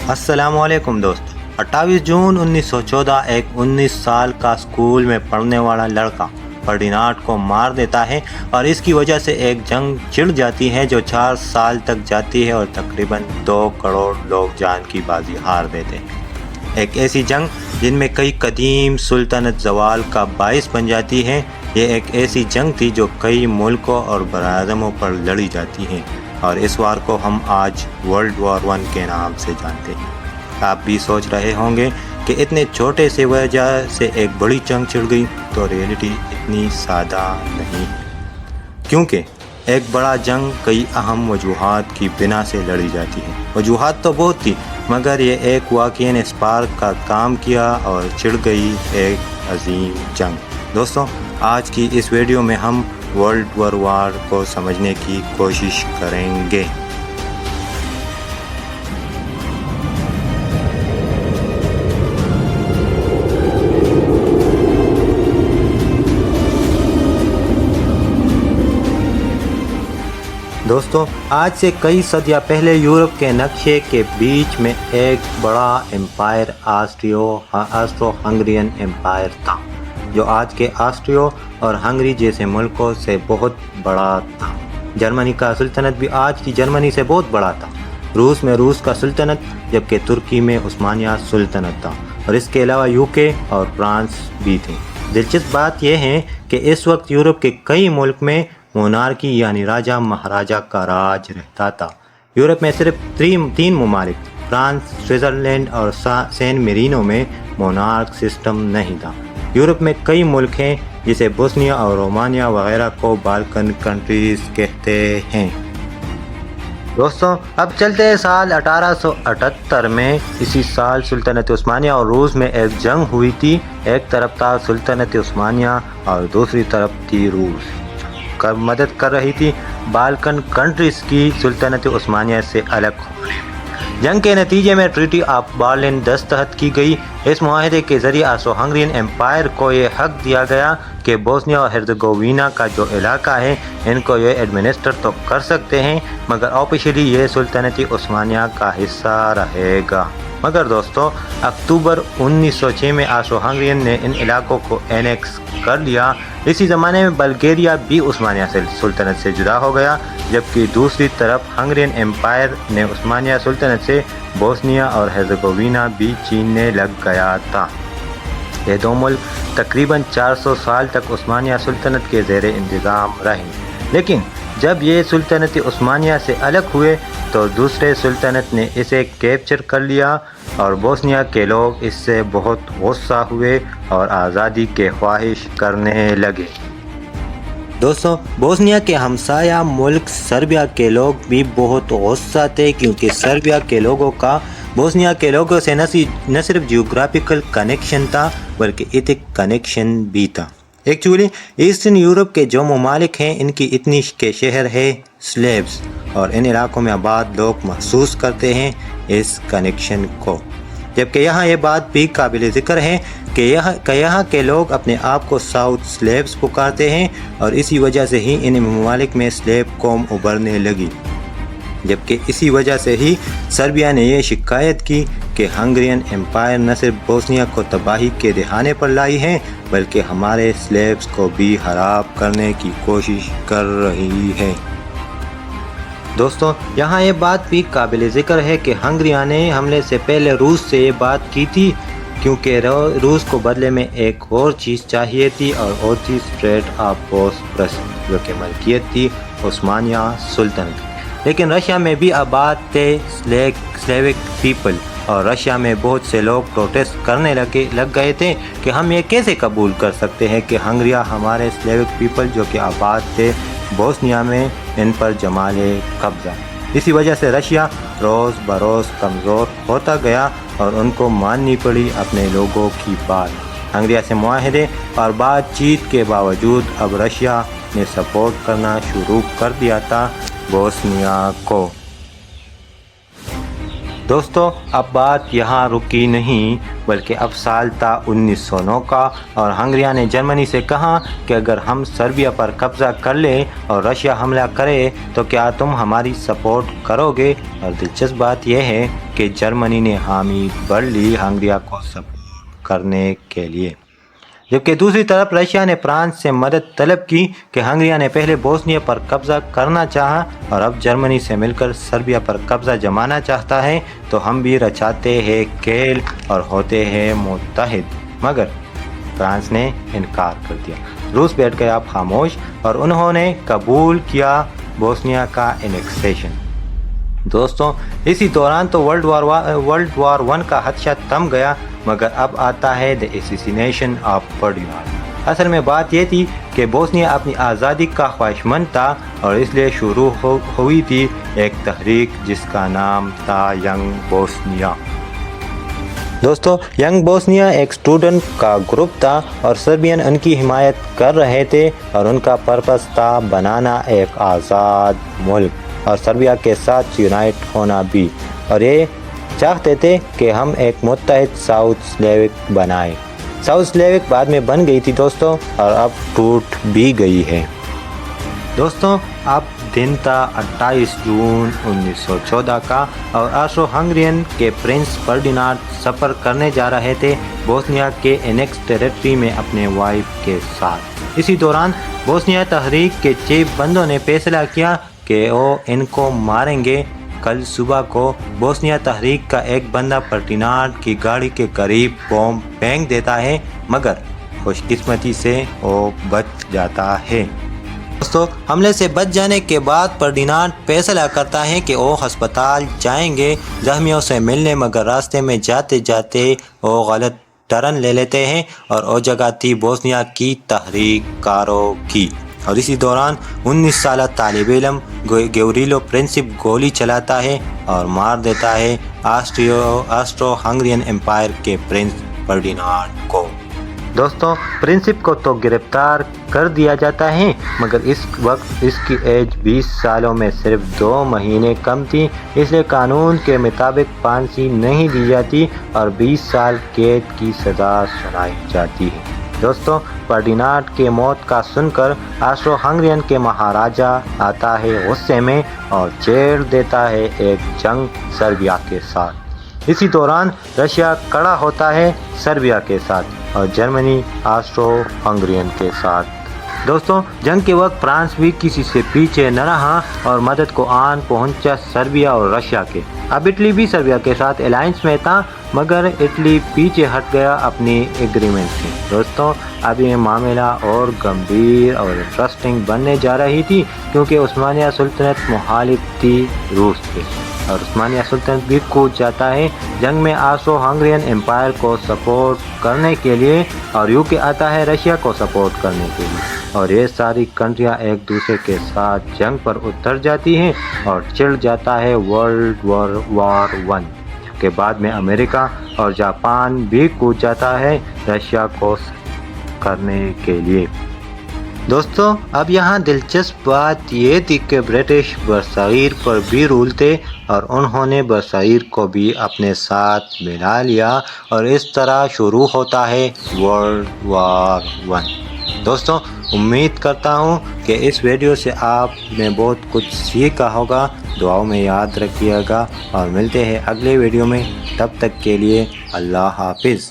अस्सलाम वालेकुम दोस्त। 28 जून 1914 एक 19 साल का स्कूल में पढ़ने वाला लड़का फर्डिनांड को मार देता है और इसकी वजह से एक जंग छिड़ जाती है जो 4 साल तक जाती है और तकरीबन 2 करोड़ लोग जान की बाजी हार देते हैं। एक ऐसी जंग जिनमें कई कदीम सुल्तनत ज़वाल का बाइस बन जाती है। ये एक ऐसी जंग थी जो कई मुल्कों और बरादमों पर लड़ी जाती है और इस वार को हम आज वर्ल्ड वॉर 1 के नाम से जानते हैं। आप भी सोच रहे होंगे कि इतने छोटे से वजह से एक बड़ी जंग छिड़ गई, तो रियलिटी इतनी सादा नहीं, क्योंकि एक बड़ा जंग कई अहम वजूहात की बिना से लड़ी जाती है। वजूहात तो बहुत थी, मगर ये एक वाक़या ने स्पार्क का काम किया और छिड़ गई एक अजीम जंग। दोस्तों, आज की इस वीडियो में हम वर्ल्ड वॉर को समझने की कोशिश करेंगे। दोस्तों, आज से कई सदियां पहले यूरोप के नक्शे के बीच में एक बड़ा एम्पायर ऑस्ट्रो हंगरियन एम्पायर था, जो आज के ऑस्ट्रियो और हंगरी जैसे मुल्कों से बहुत बड़ा था। जर्मनी का सुल्तनत भी आज की जर्मनी से बहुत बड़ा था। रूस में रूस का सुल्तनत, जबकि तुर्की में उस्मानिया सुल्तनत था, और इसके अलावा यूके और फ्रांस भी थे। दिलचस्प बात यह है कि इस वक्त यूरोप के कई मुल्क में मोनार्की यानी राजा महाराजा का राज रहता था। यूरोप में सिर्फ 3 ममालिक फ्रांस, स्विट्ज़रलैंड और सैन मेरिनो में मोनार्क सिस्टम नहीं था। यूरोप में कई मुल्क हैं जिसे बोस्निया और रोमानिया वगैरह को बाल्कन कंट्रीज़ कहते हैं। दोस्तों, अब चलते हैं साल 1878 में। इसी साल सुल्तनत उस्मानिया और रूस में एक जंग हुई थी। एक तरफ था सुल्तनत उस्मानिया और दूसरी तरफ थी रूस, मदद कर रही थी बाल्कन कंट्रीज़ की सुल्तनत उस्मानिया से अलग होने में। जंग के नतीजे में ट्रीटी ऑफ बर्लिन दस्तखत की गई। इस मुआहदे के ज़रिए ऑस्ट्रो हंगरियन एम्पायर को ये हक दिया गया कि बोस्निया और हेर्ज़ेगोविना का जो इलाका है, इनको ये एडमिनिस्टर तो कर सकते हैं, मगर ऑफिशियली ये सुल्तनत उस्मानिया का हिस्सा रहेगा। मगर दोस्तों, अक्टूबर 1906 में ऑस्ट्रो हंगरियन ने इन इलाकों को एनेक्स कर लिया। इसी ज़माने में बल्गेरिया भी उस्मानिया से सुल्तनत से जुदा हो गया, जबकि दूसरी तरफ हंगरियन एम्पायर ने उस्मानिया सुल्तनत से बोस्निया और हेर्ज़ेगोविना भी छीनने लग गया था। ये 2 मुल्क तकरीबन 400 साल तक उस्मानिया सुल्तनत के ज़ेर इंतज़ाम रहे, लेकिन जब ये सुल्तनत उस्मानिया से अलग हुए तो दूसरे सुल्तनत ने इसे कैप्चर कर लिया और बोस्निया के लोग इससे बहुत गुस्सा हुए और आज़ादी के ख्वाहिश करने लगे। दोस्तों, बोस्निया के हमसाया मुल्क सर्बिया के लोग भी बहुत गुस्सा थे, क्योंकि सर्बिया के लोगों का बोस्निया के लोगों से न सिर्फ जियोग्राफिकल कनेक्शन था, बल्कि एथिक कनेक्शन भी था। एक्चुअली ईस्टर्न यूरोप के जो ममालिक हैं, इनकी इतनी के शहर है स्लेव्स, और इन इलाकों में आबाद लोग महसूस करते हैं इस कनेक्शन को। जबकि यहाँ ये बात भी काबिल ज़िक्र है कि यहाँ के लोग अपने आप को साउथ स्लेव्स पुकारते हैं, और इसी वजह से ही इन ममालिक में स्लेव कौम उभरने लगी। जबकि इसी वजह से ही सर्बिया ने यह शिकायत की कि हंगरियन एम्पायर न सिर्फ बोस्निया को तबाही के दहाने पर लाई है, बल्कि हमारे स्लेव्स को भी हराब करने की कोशिश कर रही है। दोस्तों, यहाँ ये बात भी काबिल ज़िक्र है कि हंगरिया ने हमले से पहले रूस से ये बात की थी, क्योंकि रूस को बदले में एक और चीज़ चाहिए थी, और वो थी स्ट्रेट ऑफ बोस्फोरस, जो कि मलकियत थी उस्मानिया सुल्तनत। लेकिन रशिया में भी आबाद थे स्लेविक पीपल, और रशिया में बहुत से लोग प्रोटेस्ट करने लग गए थे कि हम ये कैसे कबूल कर सकते हैं कि हंगरिया हमारे स्लेविक पीपल जो कि आबाद थे बोस्निया में, इन पर जमा ले कब्जा। इसी वजह से रशिया रोज़ बरोज़ कमज़ोर होता गया और उनको माननी पड़ी अपने लोगों की बात। हंगरिया से मुआहदे और बातचीत के बावजूद अब रशिया ने सपोर्ट करना शुरू कर दिया था बोस्निया को। दोस्तों, अब बात यहाँ रुकी नहीं, बल्कि अब साल था 1909 का, और हंगरिया ने जर्मनी से कहा कि अगर हम सर्बिया पर कब्ज़ा कर लें और रशिया हमला करे तो क्या तुम हमारी सपोर्ट करोगे। और दिलचस्प बात यह है कि जर्मनी ने हामी भर ली हंगरिया को सपोर्ट करने के लिए, जबकि दूसरी तरफ रशिया ने फ्रांस से मदद तलब की कि हंगरिया ने पहले बोस्निया पर कब्ज़ा करना चाहा और अब जर्मनी से मिलकर सर्बिया पर कब्ज़ा जमाना चाहता है, तो हम भी रचाते हैं खेल और होते हैं मुत्तहिद। मगर फ्रांस ने इनकार कर दिया। रूस बैठ गया खामोश और उन्होंने कबूल किया बोस्निया का एनेक्सेशन। दोस्तों, इसी दौरान तो वर्ल्ड वार 1 का खदशा थम गया, मगर अब आता है द एसेसिनेशन ऑफ फर्डिनांड। असल में बात ये थी कि बोस्निया अपनी आज़ादी का ख्वाहिशमंद था और इसलिए शुरू हुई थी एक तहरीक जिसका नाम था यंग बोस्निया। दोस्तों, यंग बोस्निया एक स्टूडेंट का ग्रुप था और सर्बियन उनकी हिमायत कर रहे थे और उनका पर्पस था बनाना एक आज़ाद मुल्क और सर्बिया के साथ यूनाइट होना भी, और ये चाहते थे कि हम एक मुत्तहिद साउथ स्लेविक बनाएं। साउथ स्लेविक बाद में बन गई थी दोस्तों, और अब टूट भी गई है। दोस्तों, अब दिन था 28 जून 1914 का और ऑस्ट्रो हंगरियन के प्रिंस फर्डिनांड सफ़र करने जा रहे थे बोस्निया के एनेक्स टेरिटरी में अपने वाइफ के साथ। इसी दौरान बोस्निया तहरीक के चीफ बंदों ने फैसला किया कि वो इनको मारेंगे। कल सुबह को बोस्निया तहरीक का एक बंदा फर्डिनांड की गाड़ी के करीब बम फेंक देता है, मगर खुशकिस्मती से वो बच जाता है। दोस्तों, हमले से बच जाने के बाद फर्डिनांड फैसला करता है कि वो अस्पताल जाएंगे जख्मियों से मिलने, मगर रास्ते में जाते जाते वो गलत टर्न ले लेते हैं और वो जगह थी बोस्निया की तहरीककारों की। और इसी दौरान 19 साल तालिब इल्म गेवरिलो प्रिंसिप गोली चलाता है और मार देता है ऑस्ट्रो हंगरियन एम्पायर के प्रिंस फर्डिनांड को। दोस्तों, प्रिंसिप को तो गिरफ्तार कर दिया जाता है, मगर इस वक्त इसकी एज 20 सालों में सिर्फ 2 महीने कम थी, इसलिए कानून के मुताबिक फांसी नहीं दी जाती और 20 साल कैद की सज़ा सुनाई जाती है। दोस्तों, फर्डिनांड के मौत का सुनकर ऑस्ट्रो हंगरियन के महाराजा आता है गुस्से में और छेड़ देता है एक जंग सर्बिया के साथ। इसी दौरान रशिया खड़ा होता है सर्बिया के साथ और जर्मनी ऑस्ट्रो हंगरियन के साथ। दोस्तों, जंग के वक्त फ्रांस भी किसी से पीछे न रहा और मदद को आन पहुंचा सर्बिया और रशिया के। अब इटली भी सर्बिया के साथ अलायंस में था, मगर इटली पीछे हट गया अपनी एग्रीमेंट से। दोस्तों, अब ये मामला और गंभीर और इंटरेस्टिंग बनने जा रही थी, क्योंकि उस्मानिया सुल्तनत मुखालिफ थी रूस के और उस्मानिया सुल्तनत भी कूद जाता है जंग में ऑस्ट्रो हंगरियन एम्पायर को सपोर्ट करने के लिए, और यूके आता है रशिया को सपोर्ट करने के लिए, और ये सारी कंट्रियां एक दूसरे के साथ जंग पर उतर जाती हैं और छिड़ जाता है वर्ल्ड वार 1 के बाद में अमेरिका और जापान भी कूद जाता है रशिया को करने के लिए। दोस्तों, अब यहाँ दिलचस्प बात ये थी कि ब्रिटिश बरसागिर पर भी रूल थे और उन्होंने बरसागिर को भी अपने साथ मिला लिया और इस तरह शुरू होता है वर्ल्ड वार 1। दोस्तों, उम्मीद करता हूँ कि इस वीडियो से आपने बहुत कुछ सीखा होगा। दुआओं में याद रखिएगा और मिलते हैं अगले वीडियो में। तब तक के लिए अल्लाह हाफिज़।